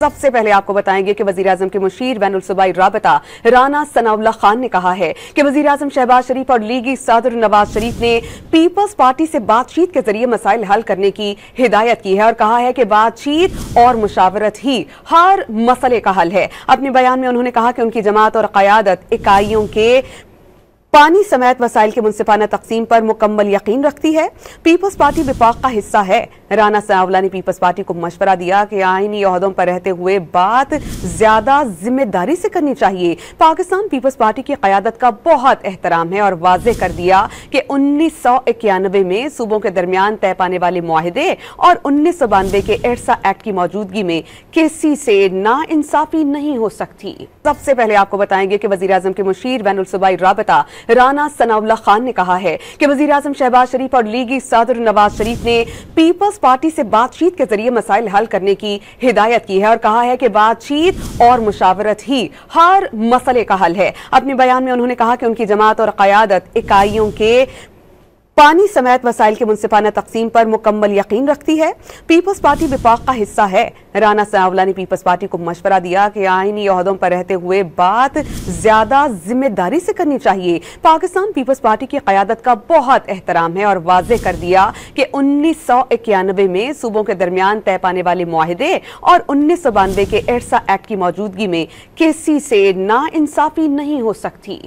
सबसे पहले आपको बताएंगे कि वज़ीर-ए-आज़म के मुशीर बैनुल-सूबाई राबिता राना सनाउल्लाह खान ने कहा है कि वज़ीर-ए-आज़म शहबाज शरीफ और लीगी सदर नवाज शरीफ ने पीपल्स पार्टी से बातचीत के जरिए मसाइल हल करने की हिदायत की है और कहा है कि बातचीत और मुशावरत ही हर मसले का हल है। अपने बयान में उन्होंने कहा कि उनकी जमात और क़यादत इकाइयों के पानी समेत वसाइल के मुनसिफाना तकसीम पर मुकम्मल यकीन रखती है। पीपल्स पार्टी विफाक का हिस्सा है। राना सनाउल्लाह ने पीपल्स पार्टी को मशवरा दिया कि आईनी ओहदों पर रहते हुए बात ज्यादा जिम्मेदारी से करनी चाहिए। पाकिस्तान पीपल्स पार्टी की क़यादत का बहुत एहतराम है और वाज़े कर दिया कि 1991 में सूबों के दरमियान तय पाने वाले मुआहिदे और 1992 के इरसा एक्ट की मौजूदगी में किसी से नाइंसाफी नहीं हो सकती। सबसे पहले आपको बताएंगे कि वज़ीर-ए-आज़म के मुशीर बैनुल-सूबाई राबिता राना सनाउल्लाह खान ने कहा है कि वज़ीर-ए-आज़म शहबाज शरीफ और लीगी सदर नवाज शरीफ ने पीपल्स पार्टी से बातचीत के जरिए मसाइल हल करने की हिदायत की है और कहा है कि बातचीत और मुशावरत ही हर मसले का हल है। अपने बयान में उन्होंने कहा कि उनकी जमात और क़यादत इकाइयों के पानी समेत वसाइल के मुनसिफाना तकसीम पर मुकम्मल यकीन रखती है। पीपल्स पार्टी विफाक का हिस्सा है। राना सनाउल्लाह ने पीपल्स पार्टी को मशवरा दिया कि आईनी ओहदों पर रहते हुए बात ज्यादा जिम्मेदारी से करनी चाहिए। पाकिस्तान पीपल्स पार्टी की क़यादत का बहुत एहतराम है और वाज़े कर दिया कि 1991 में सूबों के दरमियान तय पाने वाले मुआहिदे और 1992 के इरसा एक्ट की मौजूदगी में किसी से नाइंसाफी नहीं हो सकती।